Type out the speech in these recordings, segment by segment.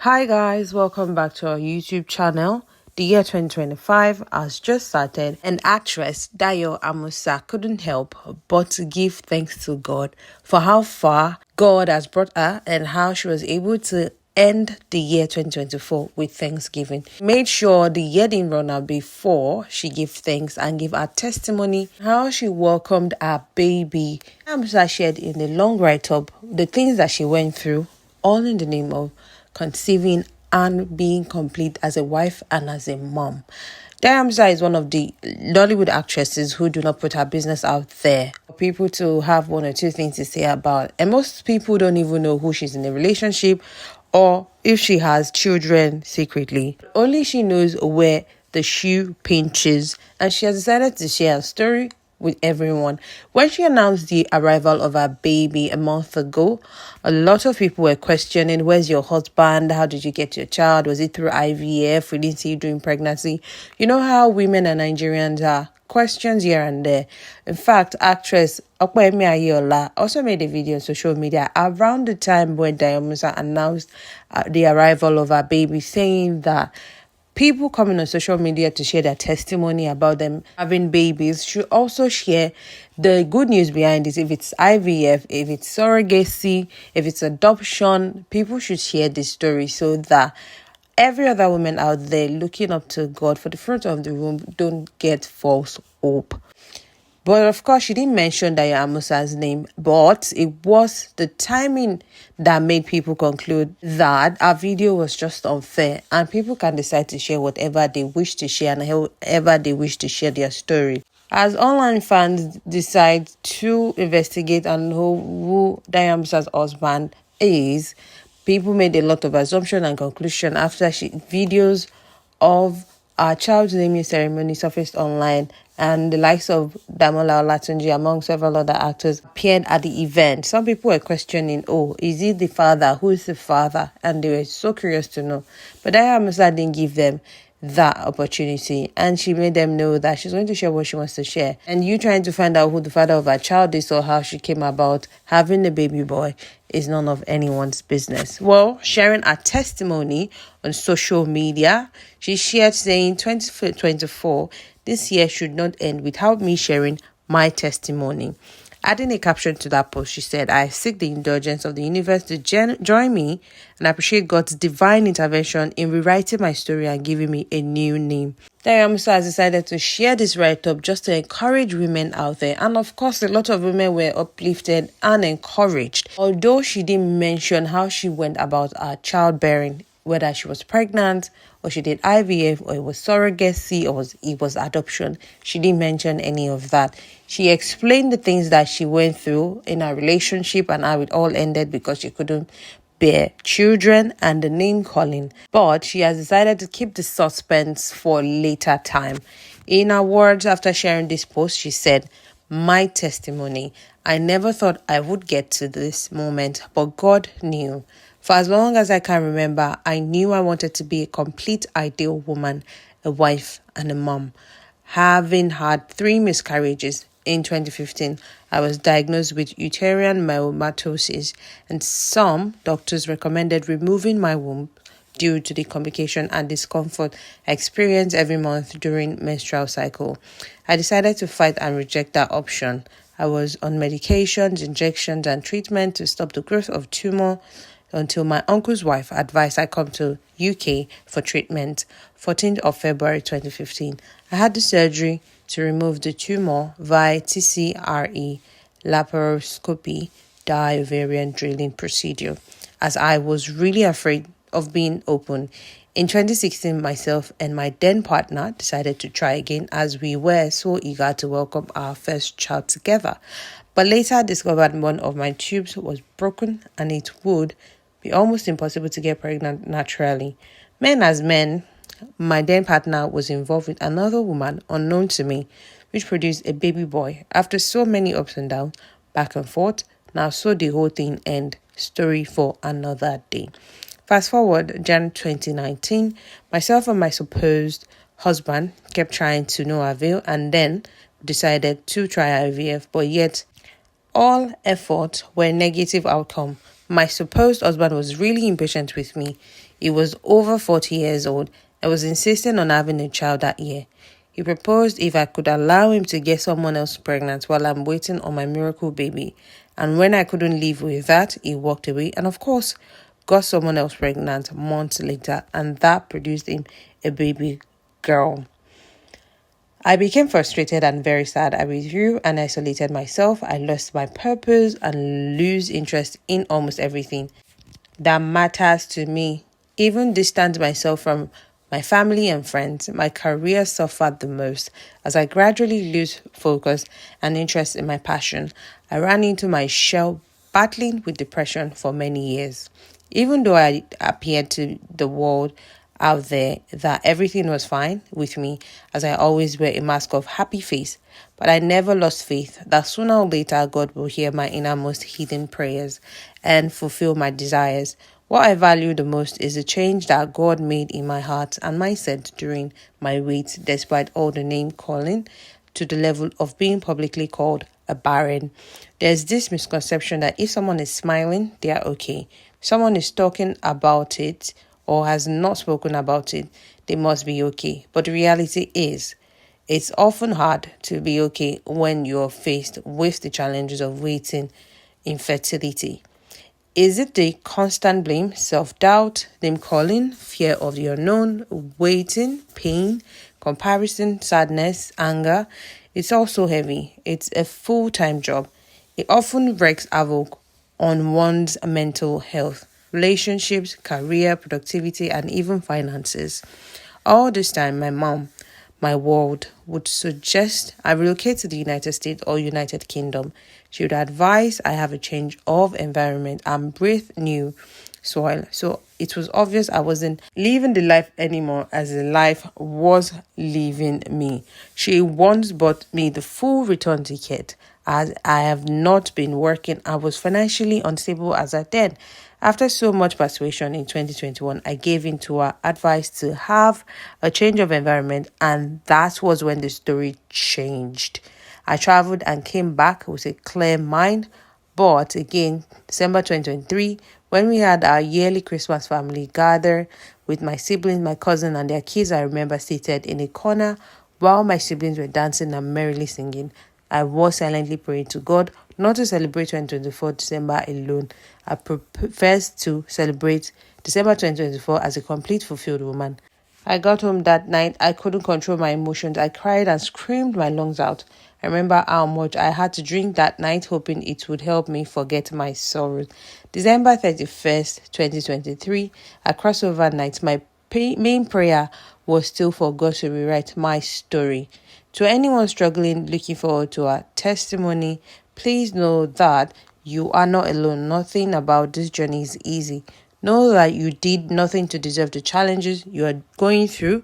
Hi guys, welcome back to our YouTube channel. The year 2025 has just started, and actress Dayo Amusa couldn't help but to give thanks to God for how far God has brought her and how she was able to end the year 2024 with Thanksgiving. Made sure the year didn't run out before she gave thanks and gave her testimony how she welcomed her baby. Amusa shared in the long write-up the things that she went through, all in the name of conceiving and being complete as a wife and as a mom. Dayo Amusa is one of the Nollywood actresses who do not put her business out there for people to have one or two things to say about. And most people don't even know who she's in a relationship or if she has children secretly. Only she knows where the shoe pinches, and she has decided to share her story with everyone. When she announced the arrival of her baby a month ago, a lot of people were questioning, where's your husband? How did you get your child? Was it through IVF? We didn't see you during pregnancy. You know how women and Nigerians are. Questions here and there. In fact, actress Opeyemi Ayeola also made a video on social media around the time when Dayo Amusa announced the arrival of her baby, saying that people coming on social media to share their testimony about them having babies should also share the good news behind this. If it's IVF, if it's surrogacy, if it's adoption, people should share this story so that every other woman out there looking up to God for the fruit of the womb don't get false hope. But of course, she didn't mention Dayo Amusa's name, but it was the timing that made people conclude that our video was just unfair, and people can decide to share whatever they wish to share and however they wish to share their story. As online fans decide to investigate and know who Dayo Amusa's husband is, people made a lot of assumption and conclusion after videos of our child's naming ceremony surfaced online, and the likes of Damola Olatunji, among several other actors, appeared at the event. Some people were questioning, is he the father? Who is the father? And they were so curious to know. But Dayo Amusa didn't give them that opportunity, and she made them know that she's going to share what she wants to share. And you trying to find out who the father of her child is or how she came about having a baby boy is none of anyone's business. Well, sharing her testimony on social media, she shared saying 2024, this year should not end without me sharing my testimony. Adding a caption to that post, she said, I seek the indulgence of the universe to join me and appreciate God's divine intervention in rewriting my story and giving me a new name. Dayo Amusa has decided to share this write-up just to encourage women out there. And of course, a lot of women were uplifted and encouraged. Although she didn't mention how she went about her childbearing, whether she was pregnant or she did IVF or it was surrogacy or it was adoption. She didn't mention any of that. She explained the things that she went through in her relationship and how it all ended because she couldn't bear children and the name calling. But she has decided to keep the suspense for later time. In her words after sharing this post, she said, my testimony. I never thought I would get to this moment, but God knew. For as long as I can remember, I knew I wanted to be a complete ideal woman, a wife and a mom. Having had 3 miscarriages in 2015, I was diagnosed with uterine myomatosis, and some doctors recommended removing my womb due to the complication and discomfort I experience every month during menstrual cycle. I decided to fight and reject that option. I was on medications, injections, and treatment to stop the growth of tumor until my uncle's wife advised I come to UK for treatment. 14th of February 2015. I had the surgery to remove the tumor via TCRE, laparoscopy, dye ovarian drilling procedure, as I was really afraid of being open. In 2016, myself and my then partner decided to try again as we were so eager to welcome our first child together. But later I discovered one of my tubes was broken and it would be almost impossible to get pregnant naturally. Men as men, my then partner was involved with another woman unknown to me, which produced a baby boy. After so many ups and downs, back and forth, now saw the whole thing end. Story for another day. Fast forward, Jan 2019, myself and my supposed husband kept trying to no avail and then decided to try IVF, but yet all efforts were negative outcome. My supposed husband was really impatient with me. He was over 40 years old and was insisting on having a child that year. He proposed if I could allow him to get someone else pregnant while I'm waiting on my miracle baby. And when I couldn't live with that, he walked away and, of course, got someone else pregnant months later, and that produced him a baby girl. I became frustrated and very sad. I withdrew and isolated myself. I lost my purpose and lose interest in almost everything that matters to me. Even distanced myself from my family and friends. My career suffered the most as I gradually lose focus and interest in my passion. I ran into my shell, battling with depression for many years. Even though I appeared to the world out there that everything was fine with me, as I always wear a mask of happy face, but I never lost faith that sooner or later God will hear my innermost hidden prayers and fulfill my desires. What I value the most is the change that God made in my heart and mindset during my wait, despite all the name calling, to the level of being publicly called a barren. There's this misconception that if someone is smiling, they are okay. If someone is talking about it or has not spoken about it, they must be okay. But the reality is, it's often hard to be okay when you're faced with the challenges of waiting, infertility. Is it the constant blame, self-doubt, name calling, fear of the unknown, waiting, pain, comparison, sadness, anger? It's also heavy. It's a full-time job. It often wreaks havoc on one's mental health, relationships, career, productivity, and even finances. All this time, my mom, my world, would suggest I relocate to the United States or United Kingdom. She would advise I have a change of environment and breathe new soil. So it was obvious I wasn't living the life anymore, as the life was leaving me. She once bought me the full return ticket, as I have not been working. I was financially unstable as at then. After so much persuasion in 2021, I gave in to her advice to have a change of environment, and that was when the story changed. I traveled and came back with a clear mind. But again, December 2023, when we had our yearly Christmas family gather with my siblings, my cousin, and their kids, I remember seated in a corner while my siblings were dancing and merrily singing. I was silently praying to God not to celebrate 2024 December alone. I professed to celebrate December 2024 as a complete fulfilled woman. I got home that night. I couldn't control my emotions. I cried and screamed my lungs out. I remember how much I had to drink that night, hoping it would help me forget my sorrows. December 31st, 2023, at crossover night, my main prayer was still for God to rewrite my story. To anyone struggling, looking forward to our testimony, please know that you are not alone. Nothing about this journey is easy. Know that you did nothing to deserve the challenges you are going through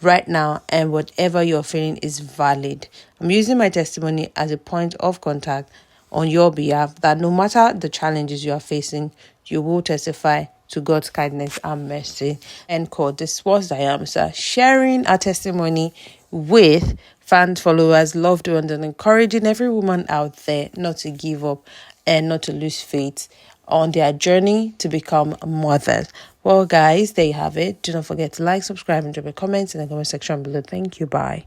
right now, and whatever you're feeling is valid. I'm using my testimony as a point of contact on your behalf that no matter the challenges you are facing, you will testify to God's kindness and mercy. End quote. This was Dayo Amusa sharing our testimony with fans, followers, loved ones, and encouraging every woman out there not to give up and not to lose faith on their journey to become mothers. Well, guys, there you have it. Do not forget to like, subscribe, and drop a comment in the comment section below. Thank you. Bye.